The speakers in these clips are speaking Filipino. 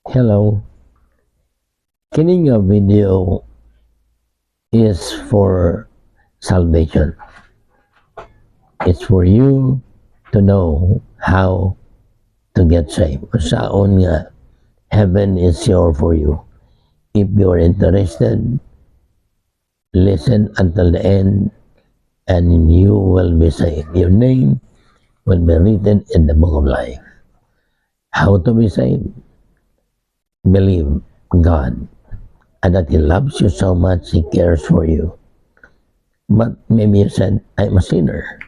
Hello. Kining video is for salvation. It's for you to know how to get saved. Saon nga, heaven is sure for you. If you're interested, listen until the end and you will be saved. Your name will be written in the book of life. How to be saved? Believe God and that He loves you so much, He cares for you. But maybe you said, I'm a sinner.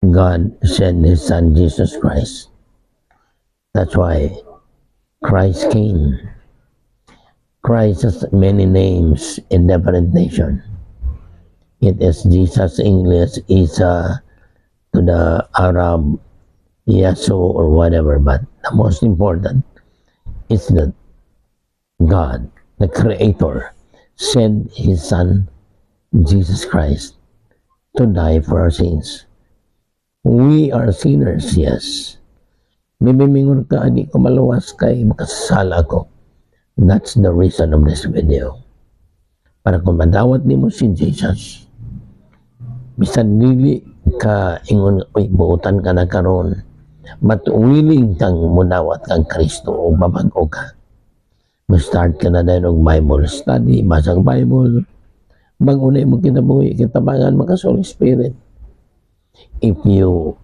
God sent His Son, Jesus Christ. That's why Christ came. Christ has many names in different nations. It is Jesus English, Isa, to the Arab, Yasu, or whatever. But the most important is that God, the Creator, sent His Son, Jesus Christ, to die for our sins. We are sinners, yes. Bibimingon ka, di ko maluwas kay makasala ko. That's the reason of this video. Para kung madawat ni mo si Jesus, bisan dili ka ingon, uy, buutan ka na karon, but willing kang mudawat kang Kristo o babago ka. Start ka na din og Bible study, basang Bible, mag-unay mo kinabuhi, kitabangan maka Holy Spirit. If you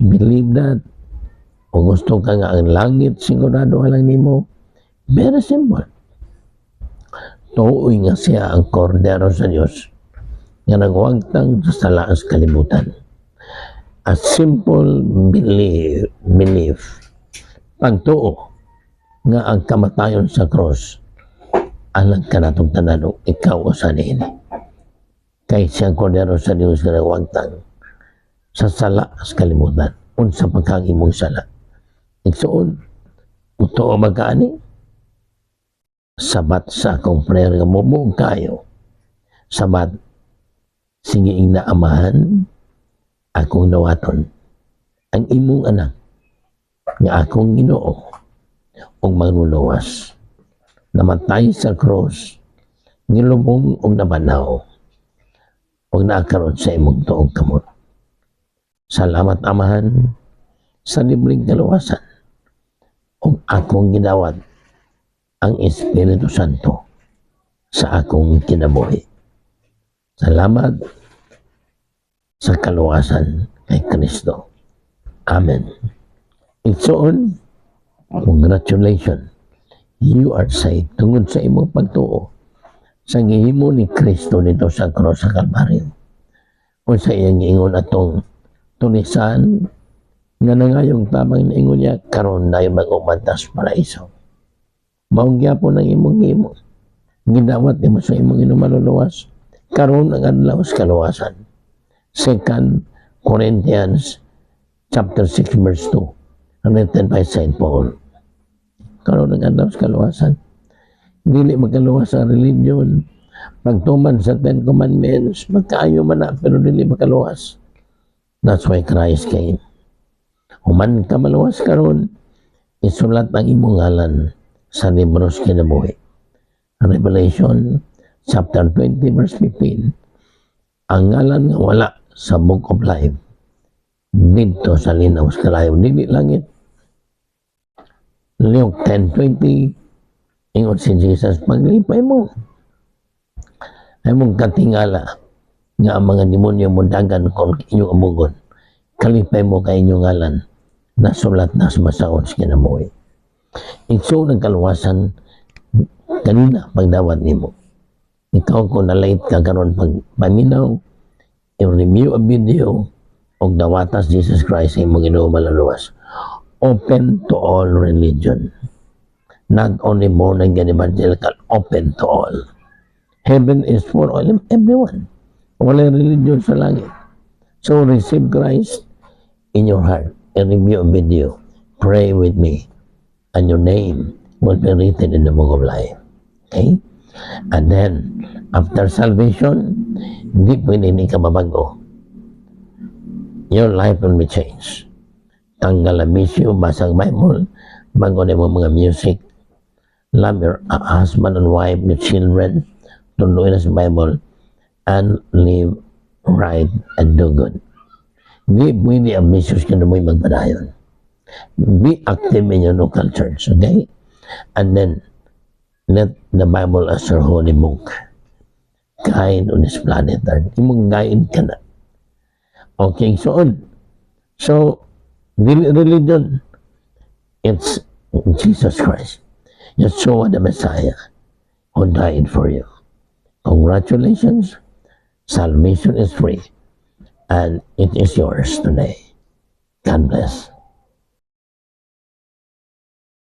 believe that, o gusto ka nga ang langit, sigurado ka lang nimo, very simple. Tuoy nga siya ang kordero sa Diyos nga nagwagtang sa laas kalibutan. A simple belief. Pagtuo nga ang kamatayon sa cross, alang ka natong tananong ikaw o sanin. Kay siyang kordero sa Diyos nga nagwagtang sa sala sa kalimutan, unsa pagkang imong sala. Igsuon, uto o magkaani, sabat sa akong prayer nga mubog kayo, sabat, singiing na amahan, akong nawaton, ang imong anak, nga akong Ginoo, o manluluwas, namatay sa cross, nilubong o nabanaw, o nakaroon sa imong tuong kamot. Salamat amahan sa libreng kaluwasan o akong ginawat ang Espiritu Santo sa akong kinabuhi. Salamat sa kaluwasan kay Kristo. Amen. Igsoon, congratulations. You are saved tungod sa imong pagtuo sa gihimo ni Kristo dito sa cross sa Kalbaryo. Kung sa iyang giingon atong tulisan nga nangayong tabang na ingon niya karon na yung mag-umantas para iso. Maong gyapon ang imong gimo. Gidawat nimo sa imong inumaluluwas. Karon ang adlaw sa kaluwasan. 2 Corinthians chapter 6 verse 2. Written by St. Paul. Karon ang adlaw sa kaluwasan. Dili magkaluwas sa religion. Pagtuman sa 10 Commandments, magkaayo man na pero dili magkaluwas. That's why Christ came. Human ka maluwas karon, isulat ang imong ngalan sa libro sa kinabuhi. Revelation chapter 20 verse 15. Ang ngalan nga wala sa book of life dito sa linaw sa kalayo, dili langit. Luke 10:20, ingon si Jesus, paglipay mo ay mong katingala nga ang mga demonyo mo dagan kung inyong amugon. Kalipay mo kay inyong ngalan na sulat na sa masaon sa kinabuhi. Ikso ng kaluwasan kanina pagdawat nimo. Ikaw kung nalate ka karon pag paminaw, i-review a video og dawatas Jesus Christ ay mong Ginoo malaluwas. Open to all religion. Not only born again evangelical, open to all. Heaven is for all, everyone. Wala religion sa langit. So receive Christ in your heart and review a video. Pray with me and your name will be written in the book of life. Okay? And then, after salvation, hindi pwede hindi ka mabago. Your life will be changed. Tanggal ang bisyo, basang Bible, Bago na mo mga music. Love your husband and wife, your children. Tunduin na sa Bible. And live right and do good. Di pwede ambitious ka na mo'y magpadayon. Be active in your local church, okay? And then, let the Bible as your holy book guide on this planet Earth. Imong guide ka na. Okay, so, religion, it's Jesus Christ. Yeshua the Messiah who died for you. Congratulations. Salvation is free. And it is yours today. God bless.